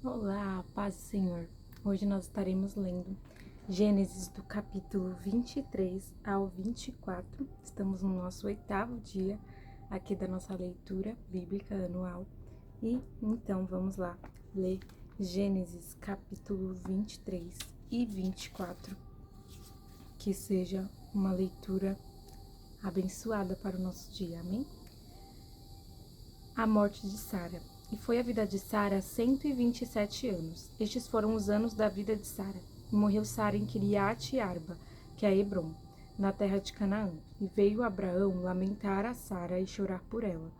Olá, paz do Senhor. Hoje nós estaremos lendo Gênesis do capítulo 23 ao 24. Estamos no nosso 8º dia aqui da nossa leitura bíblica anual. E então vamos lá ler Gênesis capítulo 23 e 24. Que seja uma leitura abençoada para o nosso dia. Amém? A morte de Sara. E foi a vida de Sara 127 anos. Estes foram os anos da vida de Sara. E morreu Sara em Quiriate Arba, que é Hebrom, na terra de Canaã. E veio Abraão lamentar a Sara e chorar por ela.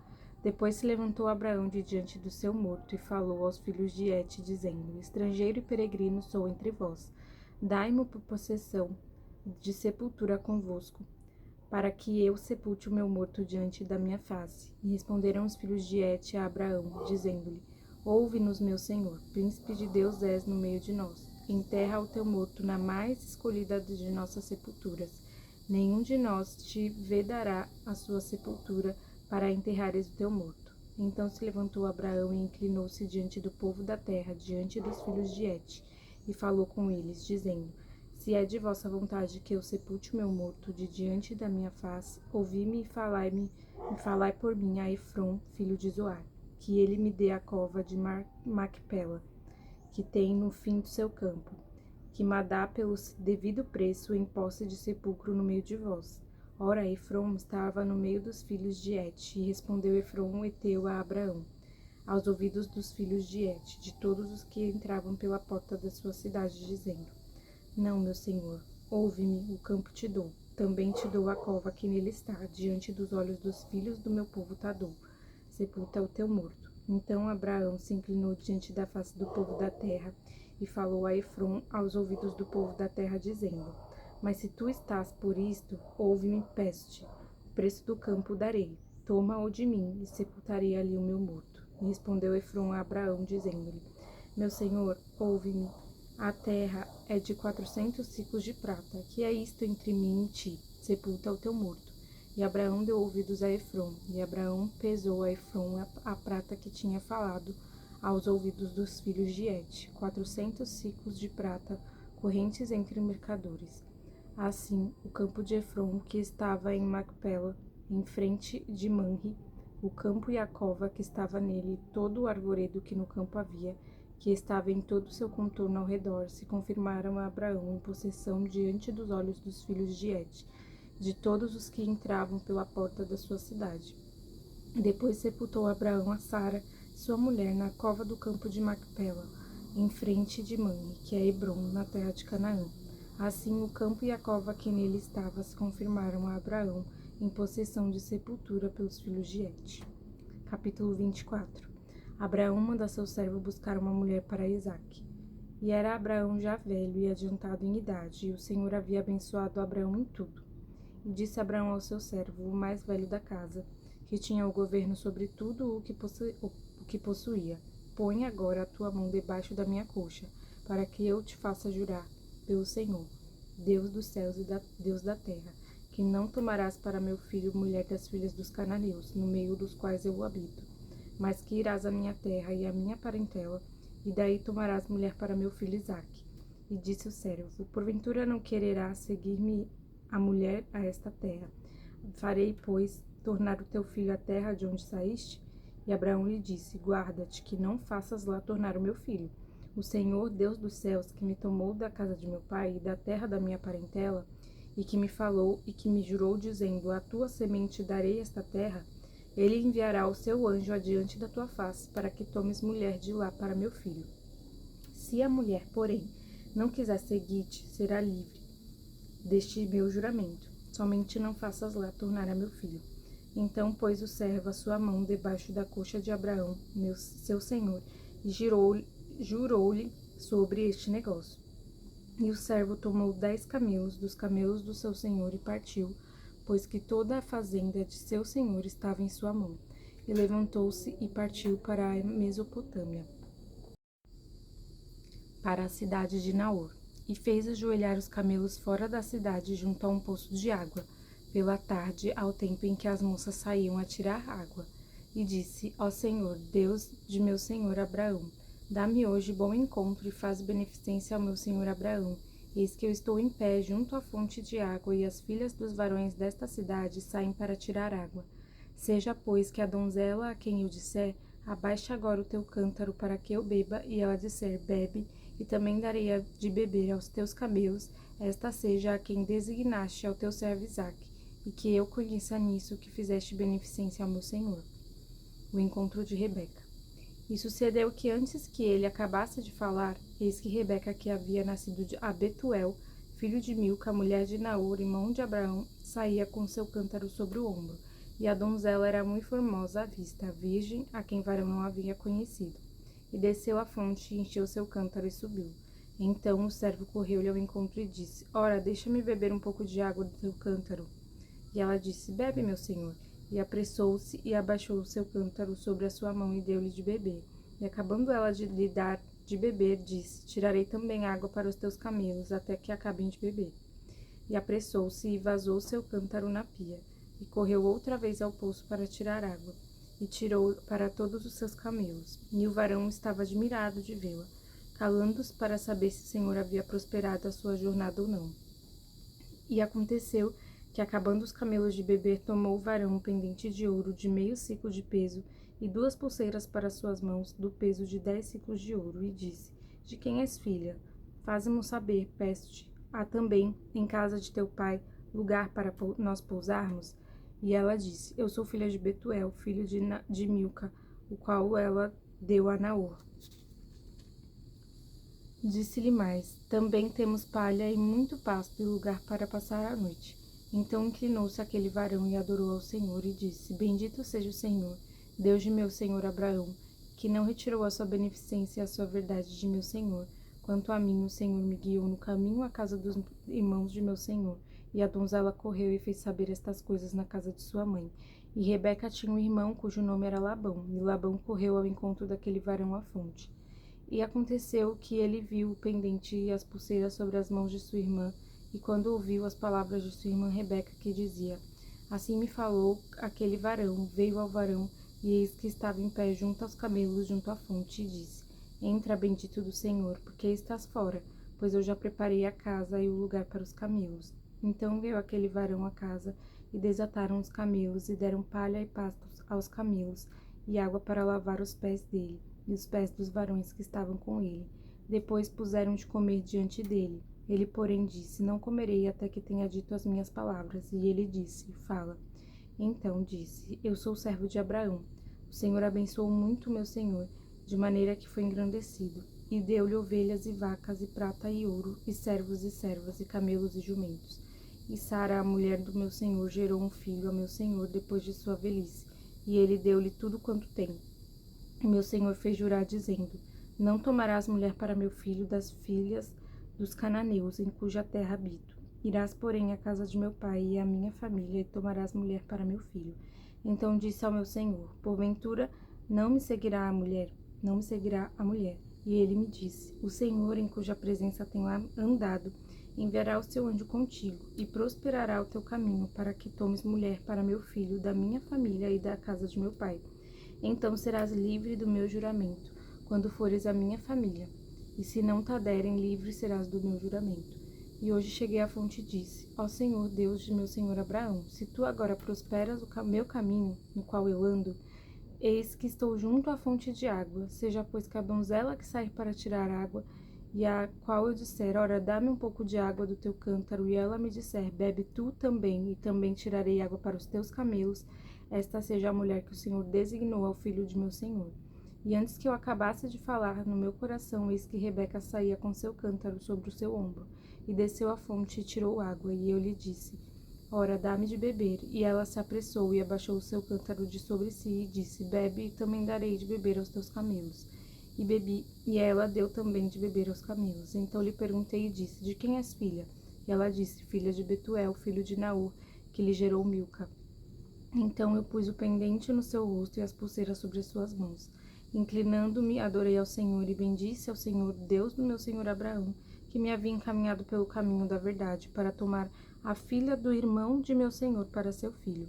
Depois se levantou Abraão de diante do seu morto e falou aos filhos de Et, dizendo: Estrangeiro e peregrino sou entre vós. Dai-me por possessão de sepultura convosco, para que eu sepulte o meu morto diante da minha face. E responderam os filhos de Et a Abraão, dizendo-lhe: Ouve-nos, meu senhor, príncipe de Deus és no meio de nós. Enterra o teu morto na mais escolhida de nossas sepulturas. Nenhum de nós te vedará a sua sepultura para enterrares o teu morto. Então se levantou Abraão e inclinou-se diante do povo da terra, diante dos filhos de Et, e falou com eles, dizendo: Se é de vossa vontade que eu sepulte o meu morto de diante da minha face, ouvi-me e falai por mim a Efrom, filho de Zoar, que ele me dê a cova de Macpela, que tem no fim do seu campo, que me dá pelo devido preço em posse de sepulcro no meio de vós. Ora, Efrom estava no meio dos filhos de Et, e respondeu Efrom o heteu a Abraão, aos ouvidos dos filhos de Et, de todos os que entravam pela porta da sua cidade, dizendo: Não, meu senhor, ouve-me, o campo te dou. Também te dou a cova que nele está, diante dos olhos dos filhos do meu povo te dou. Sepulta o teu morto. Então Abraão se inclinou diante da face do povo da terra e falou a Efrom aos ouvidos do povo da terra, dizendo: Mas se tu estás por isto, ouve-me, peço-te. O preço do campo darei. Toma-o de mim e sepultarei ali o meu morto. E respondeu Efrom a Abraão, dizendo-lhe: Meu senhor, ouve-me. A terra é de 400 ciclos de prata. Que é isto entre mim e ti? Sepulta o teu morto. E Abraão deu ouvidos a Efrom. E Abraão pesou a Efrom a prata que tinha falado aos ouvidos dos filhos de Et, 400 ciclos de prata, correntes entre mercadores. Assim, o campo de Efrom, que estava em Macpela, em frente de Manre, o campo e a cova que estava nele, todo o arvoredo que no campo havia, que estava em todo o seu contorno ao redor, se confirmaram a Abraão em possessão diante dos olhos dos filhos de Et, de todos os que entravam pela porta da sua cidade. Depois sepultou Abraão a Sara, sua mulher, na cova do campo de Macpela, em frente de Manre, que é Hebrom, na terra de Canaã. Assim o campo e a cova que nele estava se confirmaram a Abraão em possessão de sepultura pelos filhos de Et. Capítulo 24. Abraão manda seu servo buscar uma mulher para Isaque. E era Abraão já velho e adiantado em idade, e o Senhor havia abençoado Abraão em tudo. E disse Abraão ao seu servo, o mais velho da casa, que tinha o governo sobre tudo o que possuía: Põe agora a tua mão debaixo da minha coxa, para que eu te faça jurar pelo Senhor, Deus dos céus e Deus da terra, que não tomarás para meu filho mulher das filhas dos cananeus, no meio dos quais eu habito, mas que irás à minha terra e à minha parentela, e daí tomarás mulher para meu filho Isaque. E disse o servo: Porventura não quererás seguir-me a mulher a esta terra? Farei, pois, tornar o teu filho à terra de onde saíste? E Abraão lhe disse: Guarda-te, que não faças lá tornar o meu filho. O Senhor, Deus dos céus, que me tomou da casa de meu pai e da terra da minha parentela, e que me falou e que me jurou, dizendo: A tua semente darei esta terra, ele enviará o seu anjo adiante da tua face, para que tomes mulher de lá para meu filho. Se a mulher, porém, não quiser seguir-te, será livre deste meu juramento. Somente não faças lá tornar a meu filho. Então pôs o servo a sua mão debaixo da coxa de Abraão, seu senhor, e jurou-lhe sobre este negócio. E o servo tomou 10 camelos dos camelos do seu senhor e partiu, pois que toda a fazenda de seu senhor estava em sua mão. E levantou-se e partiu para a Mesopotâmia, para a cidade de Naor. E fez ajoelhar os camelos fora da cidade, junto a um poço de água, pela tarde, ao tempo em que as moças saíam a tirar água. E disse: Ó Senhor, Deus de meu senhor Abraão, Dá-me hoje bom encontro e faz beneficência ao meu senhor Abraão. Eis que eu estou em pé junto à fonte de água, e as filhas dos varões desta cidade saem para tirar água. Seja, pois, que a donzela a quem eu disser, abaixe agora o teu cântaro para que eu beba, e ela disser, bebe, e também darei de beber aos teus camelos, esta seja a quem designaste ao teu servo Isaque, e que eu conheça nisso que fizeste beneficência ao meu senhor. O encontro de Rebeca. E sucedeu que antes que ele acabasse de falar, eis que Rebeca, que havia nascido a Betuel, filho de Milca, mulher de Naor, irmão de Abraão, saía com seu cântaro sobre o ombro. E a donzela era muito formosa à vista, virgem, a quem varão não havia conhecido. E desceu à fonte, e encheu seu cântaro e subiu. Então o servo correu-lhe ao encontro e disse, Ora, deixa-me beber um pouco de água do teu cântaro. E ela disse, Bebe, meu senhor. E apressou-se e abaixou o seu cântaro sobre a sua mão e deu-lhe de beber. E acabando ela de lhe dar de beber, disse, Tirarei também água para os teus camelos, até que acabem de beber. E apressou-se e vazou seu cântaro na pia. E correu outra vez ao poço para tirar água. E tirou para todos os seus camelos. E o varão estava admirado de vê-la, calando-se para saber se o Senhor havia prosperado a sua jornada ou não. E aconteceu que, acabando os camelos de beber, tomou o varão um pendente de ouro de 1/2 siclo de peso e 2 pulseiras para suas mãos, do peso de 10 siclos de ouro, e disse, De quem és filha? Faze-mo saber, peço-te. Há também, em casa de teu pai, lugar para nós pousarmos? E ela disse, Eu sou filha de Betuel, filho de Milca, o qual ela deu a Naor. Disse-lhe mais, também temos palha e muito pasto e lugar para passar a noite. Então inclinou-se aquele varão e adorou ao Senhor e disse, Bendito seja o Senhor, Deus de meu senhor Abraão, que não retirou a sua beneficência e a sua verdade de meu senhor. Quanto a mim, o Senhor me guiou no caminho à casa dos irmãos de meu senhor. E a donzela correu e fez saber estas coisas na casa de sua mãe. E Rebeca tinha um irmão cujo nome era Labão, e Labão correu ao encontro daquele varão à fonte. E aconteceu que ele viu o pendente e as pulseiras sobre as mãos de sua irmã, e quando ouviu as palavras de sua irmã Rebeca, que dizia, Assim me falou aquele varão, veio ao varão, e eis que estava em pé junto aos camelos, junto à fonte, e disse, Entra, bendito do Senhor, porque estás fora, pois eu já preparei a casa e o lugar para os camelos. Então veio aquele varão à casa, e desataram os camelos, e deram palha e pastos aos camelos, e água para lavar os pés dele, e os pés dos varões que estavam com ele. Depois puseram de comer diante dele. Ele, porém, disse, Não comerei até que tenha dito as minhas palavras. E ele disse, Fala. Então disse, Eu sou servo de Abraão. O Senhor abençoou muito meu senhor, de maneira que foi engrandecido, e deu-lhe ovelhas e vacas, e prata e ouro, e servos e servas, e camelos e jumentos. E Sara, a mulher do meu senhor, gerou um filho a meu senhor depois de sua velhice, e ele deu-lhe tudo quanto tem. E meu senhor fez jurar, dizendo, Não tomarás mulher para meu filho das filhas dos cananeus, em cuja terra habito. Irás, porém, à casa de meu pai e à minha família, e tomarás mulher para meu filho. Então disse ao meu senhor, Porventura, não me seguirá a mulher. E ele me disse, O Senhor, em cuja presença tenho andado, enviará o seu anjo contigo, e prosperará o teu caminho, para que tomes mulher para meu filho, da minha família e da casa de meu pai. Então serás livre do meu juramento, quando fores à minha família. E se não te derem, livre serás do meu juramento. E hoje cheguei à fonte e disse, Ó Senhor, Deus de meu senhor Abraão, se tu agora prosperas o meu caminho, no qual eu ando, eis que estou junto à fonte de água. Seja, pois, que a donzela que sair para tirar água, e a qual eu disser, Ora, dá-me um pouco de água do teu cântaro, e ela me disser, Bebe tu também, e também tirarei água para os teus camelos, esta seja a mulher que o Senhor designou ao filho de meu senhor. E antes que eu acabasse de falar, no meu coração, eis que Rebeca saía com seu cântaro sobre o seu ombro, e desceu à fonte e tirou água, e eu lhe disse, Ora, dá-me de beber. E ela se apressou e abaixou o seu cântaro de sobre si, e disse, Bebe, e também darei de beber aos teus camelos. E bebi, e ela deu também de beber aos camelos. Então lhe perguntei e disse, De quem és filha? E ela disse, Filha de Betuel, filho de Naor, que lhe gerou Milca. Então eu pus o pendente no seu rosto e as pulseiras sobre as suas mãos. Inclinando-me, adorei ao Senhor e bendisse ao Senhor, Deus do meu senhor Abraão, que me havia encaminhado pelo caminho da verdade, para tomar a filha do irmão de meu senhor para seu filho.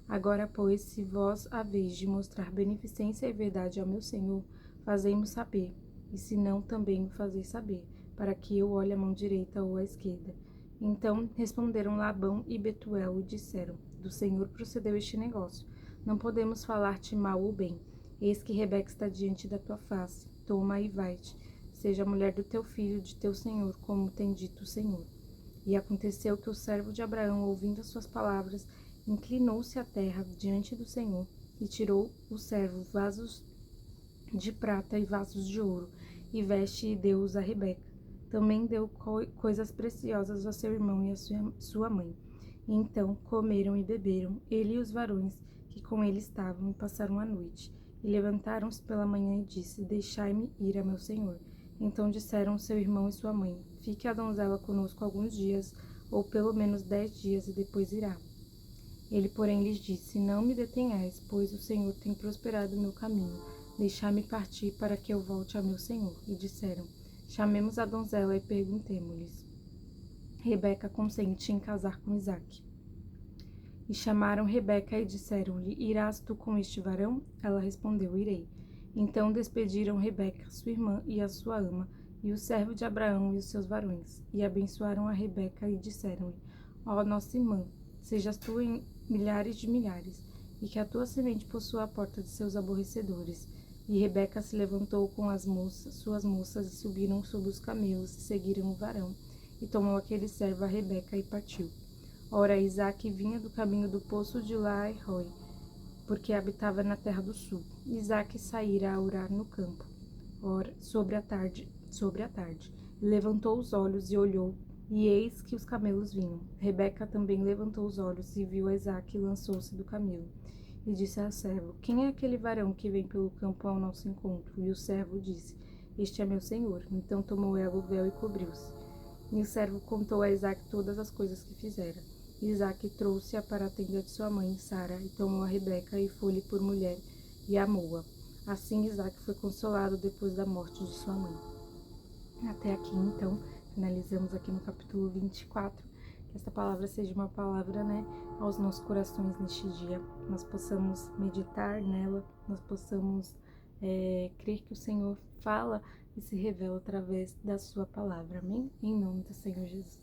Agora, pois, se vós haveis de mostrar beneficência e verdade ao meu senhor, fazei-mo saber. e se não, também me fazei saber, para que eu olhe a mão direita ou a esquerda. Então responderam Labão e Betuel e disseram: do Senhor procedeu este negócio. Não podemos falar-te mal ou bem. Eis que Rebeca está diante da tua face. Toma e vai-te. Seja a mulher do teu filho, de teu senhor, como tem dito o Senhor. E aconteceu que o servo de Abraão, ouvindo as suas palavras, inclinou-se à terra diante do Senhor, e tirou o servo vasos de prata e vasos de ouro, e veste e deu-os a Rebeca. Também deu coisas preciosas a seu irmão e a sua mãe. E então comeram e beberam, ele e os varões que com ele estavam, e passaram a noite. E levantaram-se pela manhã e disse: deixai-me ir a meu senhor. Então disseram seu irmão e sua mãe: fique a donzela conosco alguns dias, ou pelo menos 10 dias, e depois irá. Ele, porém, lhes disse: não me detenhais, pois o Senhor tem prosperado o meu caminho. Deixai-me partir para que eu volte a meu senhor. E disseram: chamemos a donzela e perguntemo-lhes: Rebeca consente em casar com Isaque. E chamaram Rebeca e disseram-lhe: irás tu com este varão? Ela respondeu: irei. Então despediram Rebeca, sua irmã, e a sua ama, e o servo de Abraão e os seus varões, e abençoaram a Rebeca e disseram-lhe: ó nossa irmã, sejas tu em milhares de milhares, e que a tua semente possua a porta de seus aborrecedores. E Rebeca se levantou com suas moças, e subiram sobre os camelos, e seguiram o varão. E tomou aquele servo a Rebeca e partiu. Ora, Isaque vinha do caminho do poço de Lai-Roi, porque habitava na terra do sul. Isaque saíra a orar no campo, sobre a tarde. E levantou os olhos e olhou, e eis que os camelos vinham. Rebeca também levantou os olhos e viu a Isaque e lançou-se do camelo. E disse ao servo: quem é aquele varão que vem pelo campo ao nosso encontro? E o servo disse: este é meu senhor. Então tomou ela o véu e cobriu-se. E o servo contou a Isaque todas as coisas que fizera. E Isaque trouxe-a para a tenda de sua mãe, Sara, e tomou a Rebeca e foi-lhe por mulher, e amou-a. Assim Isaque foi consolado depois da morte de sua mãe. Até aqui, então, finalizamos aqui no capítulo 24. Que esta palavra seja uma palavra, aos nossos corações neste dia. Nós possamos meditar nela, nós possamos crer que o Senhor fala e se revela através da sua palavra. Amém? Em nome do Senhor Jesus.